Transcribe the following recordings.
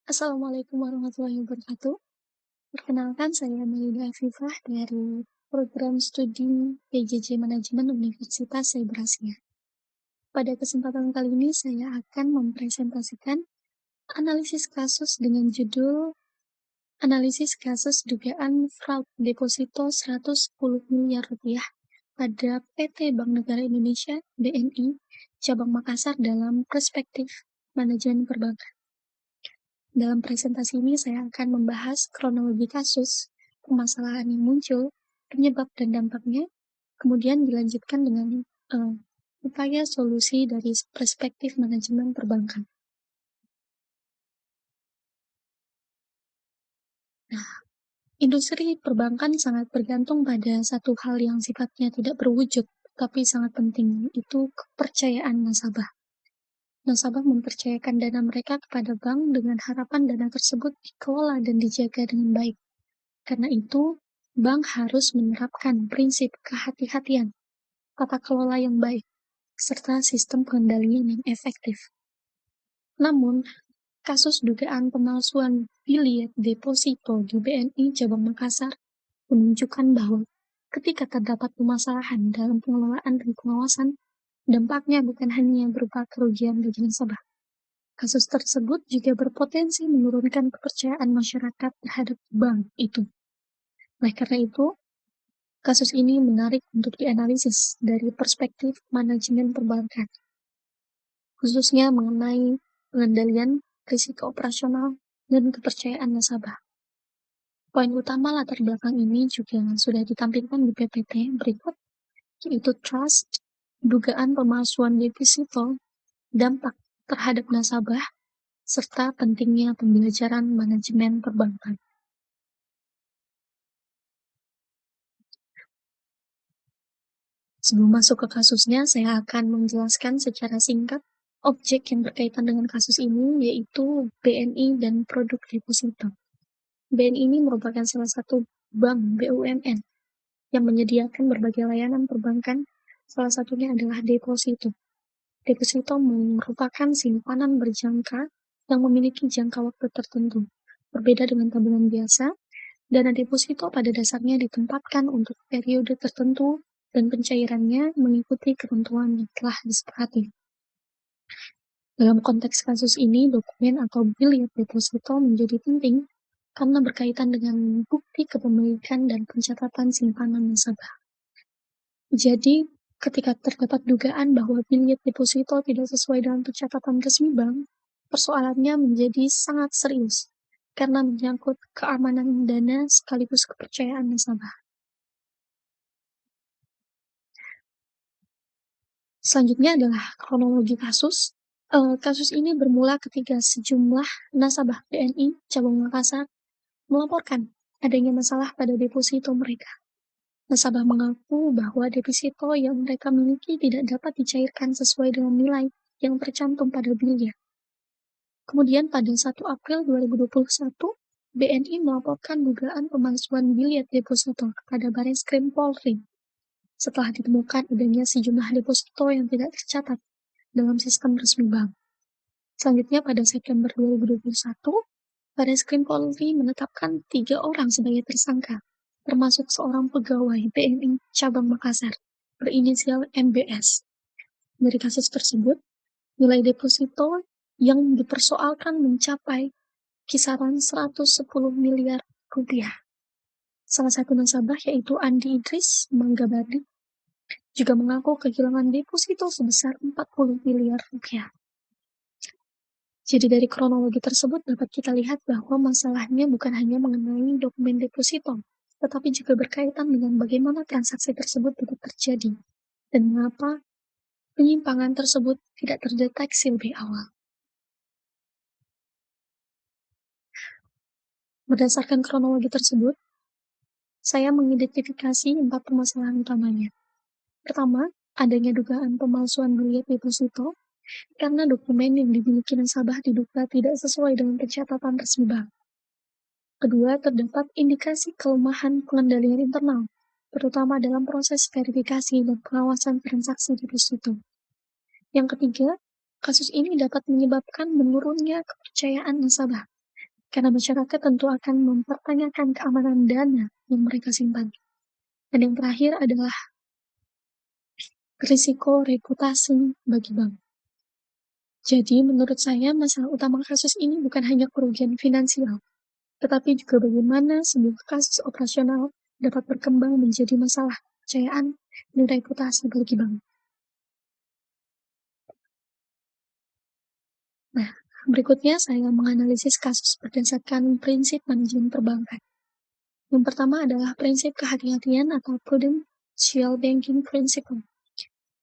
Assalamualaikum warahmatullahi wabarakatuh. Perkenalkan saya Melida Afifah dari program studi PJJ Manajemen Universitas Cyber Asia. Pada kesempatan kali ini saya akan mempresentasikan analisis kasus dengan judul Analisis Kasus Dugaan Fraud Deposito 110 miliar rupiah pada PT Bank Negara Indonesia (BNI) Cabang Makassar dalam perspektif manajemen perbankan. Dalam presentasi ini saya akan membahas kronologi kasus, permasalahan yang muncul, penyebab dan dampaknya, kemudian dilanjutkan dengan upaya solusi dari perspektif manajemen perbankan. Nah, industri perbankan sangat bergantung pada satu hal yang sifatnya tidak berwujud, tapi sangat penting, yaitu kepercayaan nasabah. Nasabah mempercayakan dana mereka kepada bank dengan harapan dana tersebut dikelola dan dijaga dengan baik. Karena itu, bank harus menerapkan prinsip kehati-hatian, tata kelola yang baik, serta sistem pengendalian yang efektif. Namun, kasus dugaan pemalsuan biliet deposito di BNI Cabang Makassar menunjukkan bahwa ketika terdapat permasalahan dalam pengelolaan dan pengawasan, dampaknya bukan hanya berupa kerugian bagi nasabah. Kasus tersebut juga berpotensi menurunkan kepercayaan masyarakat terhadap bank itu. Oleh karena itu, kasus ini menarik untuk dianalisis dari perspektif manajemen perbankan, khususnya mengenai pengendalian risiko operasional dan kepercayaan nasabah. Poin utama latar belakang ini juga sudah ditampilkan di PPT berikut, yaitu trust, dugaan pemalsuan deposito, dampak terhadap nasabah, serta pentingnya pembelajaran manajemen perbankan. Sebelum masuk ke kasusnya, saya akan menjelaskan secara singkat objek yang berkaitan dengan kasus ini, yaitu BNI dan produk deposito. BNI ini merupakan salah satu bank BUMN yang menyediakan berbagai layanan perbankan, salah satunya adalah deposito. Deposito merupakan simpanan berjangka yang memiliki jangka waktu tertentu. Berbeda dengan tabungan biasa, dana deposito pada dasarnya ditempatkan untuk periode tertentu dan pencairannya mengikuti ketentuan yang telah disepakati. Dalam konteks kasus ini, dokumen atau biliet deposito menjadi penting karena berkaitan dengan bukti kepemilikan dan pencatatan simpanan nasabah. Jadi, ketika terdapat dugaan bahwa biliet deposito tidak sesuai dengan pencatatan resmi bank, persoalannya menjadi sangat serius karena menyangkut keamanan dana sekaligus kepercayaan nasabah. Selanjutnya adalah kronologi kasus. Kasus ini bermula ketika sejumlah nasabah BNI Cabang Makassar melaporkan adanya masalah pada deposito mereka. Nasabah mengaku bahwa deposito yang mereka miliki tidak dapat dicairkan sesuai dengan nilai yang tercantum pada bilnya. Kemudian pada 1 April 2021, BNI melaporkan dugaan pemalsuan biliet deposito kepada Bareskrim Polri setelah ditemukan adanya sejumlah deposito yang tidak tercatat dalam sistem resmi bank. Selanjutnya pada September 2021, Bareskrim Polri menetapkan 3 orang sebagai tersangka, termasuk seorang pegawai BNI Cabang Makassar berinisial MBS. Dari kasus tersebut, nilai deposito yang dipersoalkan mencapai kisaran 110 miliar rupiah. Salah satu nasabah yaitu Andi Idris Manggabadi juga mengaku kehilangan deposito sebesar 40 miliar rupiah. Jadi dari kronologi tersebut dapat kita lihat bahwa masalahnya bukan hanya mengenai dokumen deposito, tetapi juga berkaitan dengan bagaimana transaksi tersebut dapat terjadi dan mengapa penyimpangan tersebut tidak terdeteksi lebih awal. Berdasarkan kronologi tersebut, saya mengidentifikasi 4 permasalahan utamanya. Pertama, adanya dugaan pemalsuan biliet deposito karena dokumen yang dimiliki nasabah diduga tidak sesuai dengan pencatatan resmi bank. Kedua, terdapat indikasi kelemahan pengendalian internal, terutama dalam proses verifikasi dan pengawasan transaksi deposito. Yang ketiga, kasus ini dapat menyebabkan menurunnya kepercayaan nasabah karena masyarakat tentu akan mempertanyakan keamanan dana yang mereka simpan. Dan yang terakhir adalah risiko reputasi bagi bank. Jadi menurut saya masalah utama kasus ini bukan hanya kerugian finansial, tetapi juga bagaimana sebuah kasus operasional dapat berkembang menjadi masalah kepercayaan dan reputasi bagi bank. Nah, berikutnya saya menganalisis kasus berdasarkan prinsip manajemen perbankan. Yang pertama adalah prinsip kehati-hatian atau prudential banking principle.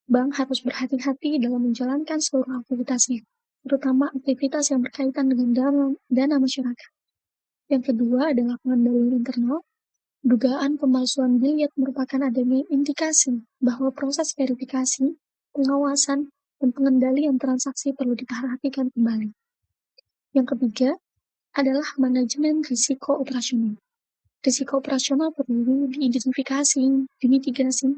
Bank harus berhati-hati dalam menjalankan seluruh aktivitasnya, terutama aktivitas yang berkaitan dengan dana masyarakat. Yang kedua adalah pengendalian internal. Dugaan pemalsuan biliet merupakan adanya indikasi bahwa proses verifikasi, pengawasan, dan pengendalian transaksi perlu diperhatikan kembali. Yang ketiga adalah manajemen risiko operasional. Risiko operasional perlu diidentifikasi, dimitigasi,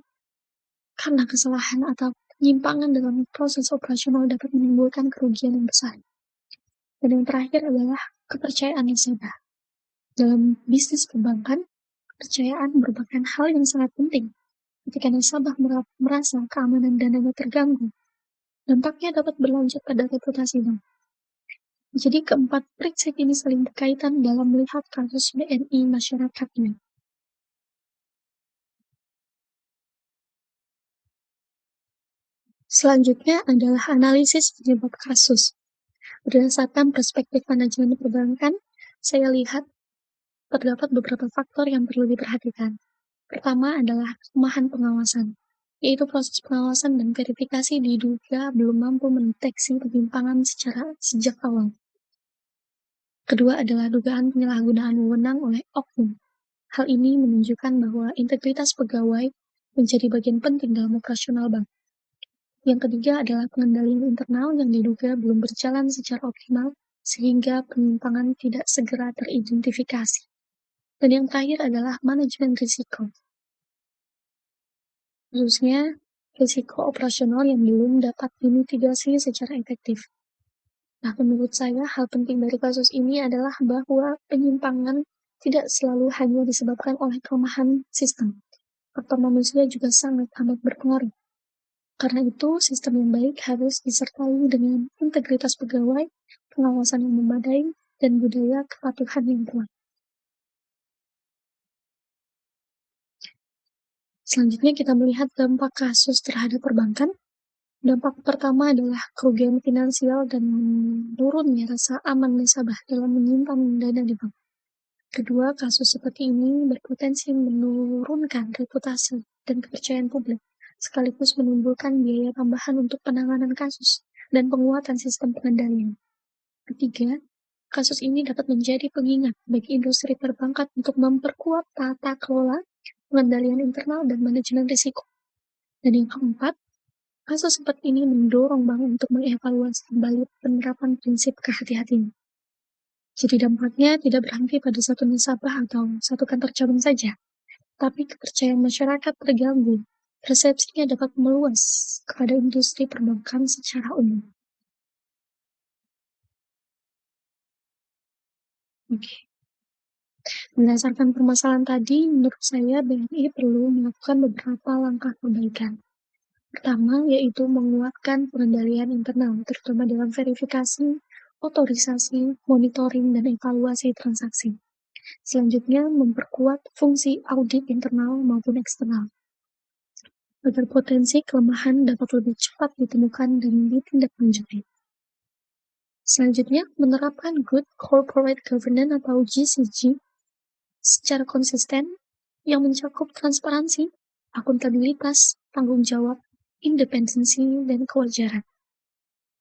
karena kesalahan atau penyimpangan dalam proses operasional dapat menimbulkan kerugian yang besar. Dan yang terakhir adalah kepercayaan nasabah. Dalam bisnis perbankan, kepercayaan merupakan hal yang sangat penting. Ketika nasabah merasa keamanan dananya terganggu, dampaknya dapat berlanjut pada reputasi bank. Jadi keempat prinsip ini saling berkaitan dalam melihat kasus BNI masyarakatnya. Selanjutnya adalah analisis penyebab kasus. Berdasarkan perspektif manajemen perbankan, saya lihat terdapat beberapa faktor yang perlu diperhatikan. Pertama adalah kelemahan pengawasan, yaitu proses pengawasan dan verifikasi diduga belum mampu mendeteksi penyimpangan sejak awal. Kedua adalah dugaan penyalahgunaan wewenang oleh oknum. Hal ini menunjukkan bahwa integritas pegawai menjadi bagian penting dalam operasional bank. Yang ketiga adalah pengendalian internal yang diduga belum berjalan secara optimal sehingga penyimpangan tidak segera teridentifikasi. Dan yang terakhir adalah manajemen risiko. Khususnya risiko operasional yang belum dapat dimitigasi secara efektif. Nah, menurut saya hal penting dari kasus ini adalah bahwa penyimpangan tidak selalu hanya disebabkan oleh kelemahan sistem. Faktor manusia juga sangat amat berpengaruh. Karena itu, sistem yang baik harus disertai dengan integritas pegawai, pengawasan yang memadai, dan budaya kepatuhan yang kuat. Selanjutnya kita melihat dampak kasus terhadap perbankan. Dampak pertama adalah kerugian finansial dan menurunnya rasa aman nasabah dalam menyimpan dana di bank. Kedua, kasus seperti ini berpotensi menurunkan reputasi dan kepercayaan publik, sekaligus menimbulkan biaya tambahan untuk penanganan kasus dan penguatan sistem pengendalian. Ketiga, kasus ini dapat menjadi pengingat bagi industri perbankan untuk memperkuat tata kelola, pengendalian internal, dan manajemen risiko. Dan yang keempat, kasus seperti ini mendorong bank untuk mengevaluasi kembali penerapan prinsip kehati-hatian. Jadi dampaknya tidak berhenti pada satu nasabah atau satu kantor cabang saja, tapi kepercayaan masyarakat terganggu. Persepsinya dapat meluas kepada industri perbankan secara umum. Oke. Berdasarkan permasalahan tadi, menurut saya BNI perlu melakukan beberapa langkah perbaikan. Pertama, yaitu menguatkan pengendalian internal, terutama dalam verifikasi, otorisasi, monitoring, dan evaluasi transaksi. Selanjutnya, memperkuat fungsi audit internal maupun eksternal, agar potensi kelemahan dapat lebih cepat ditemukan dan ditindaklanjuti. Selanjutnya, menerapkan Good Corporate Governance atau GCG secara konsisten yang mencakup transparansi, akuntabilitas, tanggung jawab, independensi, dan kewajaran.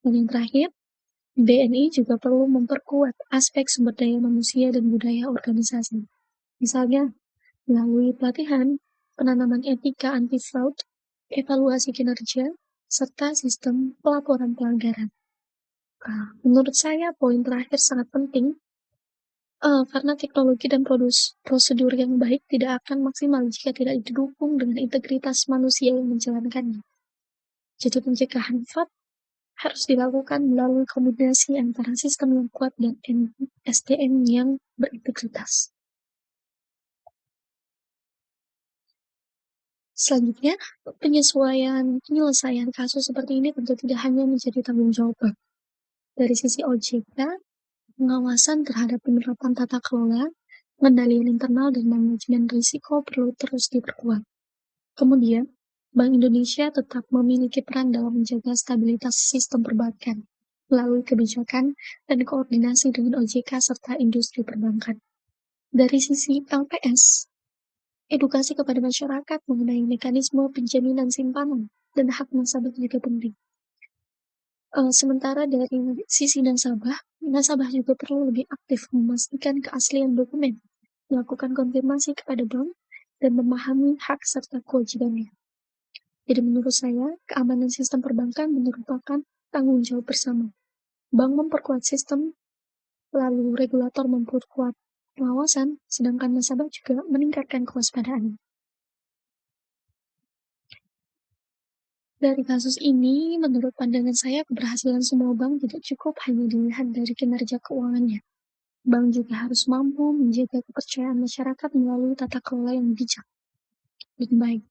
Dan yang terakhir, BNI juga perlu memperkuat aspek sumber daya manusia dan budaya organisasi. Misalnya, melalui pelatihan, penanaman etika anti-fraud, evaluasi kinerja, serta sistem pelaporan pelanggaran. Menurut saya, poin terakhir sangat penting, karena teknologi dan prosedur yang baik tidak akan maksimal jika tidak didukung dengan integritas manusia yang menjalankannya. Jadi pencegahan fraud harus dilakukan melalui kombinasi antara sistem yang kuat dan SDM yang berintegritas. Selanjutnya, penyelesaian kasus seperti ini tentu tidak hanya menjadi tanggung jawab Bank. Dari sisi OJK, pengawasan terhadap penerapan tata kelola, pengendalian internal dan manajemen risiko perlu terus diperkuat. Kemudian, Bank Indonesia tetap memiliki peran dalam menjaga stabilitas sistem perbankan melalui kebijakan dan koordinasi dengan OJK serta industri perbankan. Dari sisi LPS, edukasi kepada masyarakat mengenai mekanisme penjaminan simpanan dan hak nasabah juga penting. Sementara dari sisi nasabah, nasabah juga perlu lebih aktif memastikan keaslian dokumen, melakukan konfirmasi kepada bank, dan memahami hak serta kewajibannya. Jadi menurut saya, keamanan sistem perbankan merupakan tanggung jawab bersama. Bank memperkuat sistem, lalu regulator memperkuat pengawasan, sedangkan nasabah juga meningkatkan kewaspadaan. Dari kasus ini, menurut pandangan saya, keberhasilan semua bank tidak cukup hanya dilihat dari kinerja keuangannya. Bank juga harus mampu menjaga kepercayaan masyarakat melalui tata kelola yang bijak dan baik.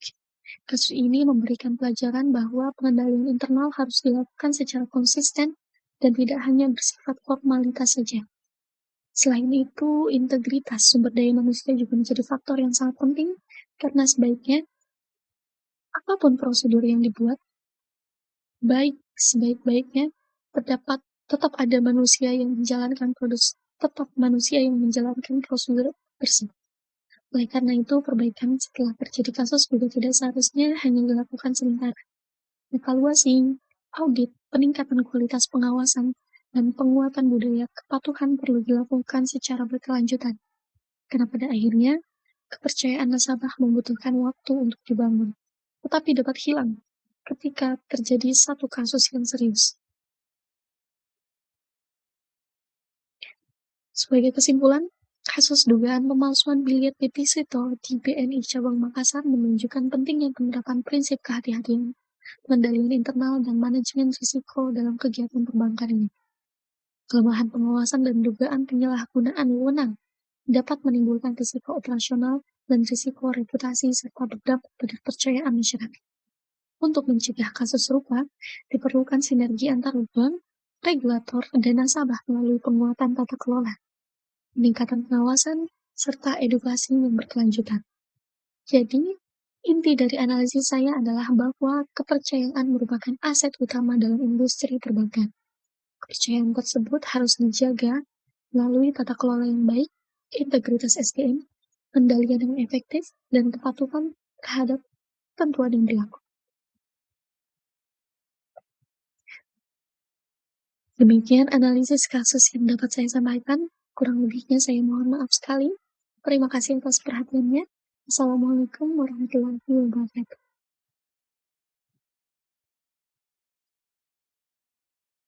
Kasus ini memberikan pelajaran bahwa pengendalian internal harus dilakukan secara konsisten dan tidak hanya bersifat formalitas saja. Selain itu, integritas sumber daya manusia juga menjadi faktor yang sangat penting karena sebaiknya apapun prosedur yang dibuat, baik sebaik-baiknya terdapat tetap ada manusia yang menjalankan tetap manusia yang menjalankan prosedur tersebut. Oleh karena itu, perbaikan setelah terjadi kasus juga tidak seharusnya hanya dilakukan sementara. Evaluasi, audit, peningkatan kualitas pengawasan, dan penguatan budaya kepatuhan perlu dilakukan secara berkelanjutan. Karena pada akhirnya, kepercayaan nasabah membutuhkan waktu untuk dibangun, tetapi dapat hilang ketika terjadi satu kasus yang serius. Sebagai kesimpulan, kasus dugaan pemalsuan bilet deposito di BNI Cabang Makassar menunjukkan pentingnya penerapan prinsip kehati-hatian, pengendalian internal, dan manajemen risiko dalam kegiatan perbankan ini. Kelemahan pengawasan dan dugaan penyalahgunaan wewenang dapat menimbulkan risiko operasional dan risiko reputasi serta berdampak pada kepercayaan masyarakat. Untuk mencegah kasus serupa, diperlukan sinergi antar bank, regulator, dan nasabah melalui penguatan tata kelola, peningkatan pengawasan, serta edukasi yang berkelanjutan. Jadi, inti dari analisis saya adalah bahwa kepercayaan merupakan aset utama dalam industri perbankan. Kepercayaan tersebut harus dijaga melalui tata kelola yang baik, integritas SDM, kendalian yang efektif, dan kepatuhan terhadap ketentuan yang berlaku. Demikian analisis kasus yang dapat saya sampaikan. Kurang lebihnya saya mohon maaf sekali. Terima kasih atas perhatiannya. Assalamualaikum warahmatullahi wabarakatuh.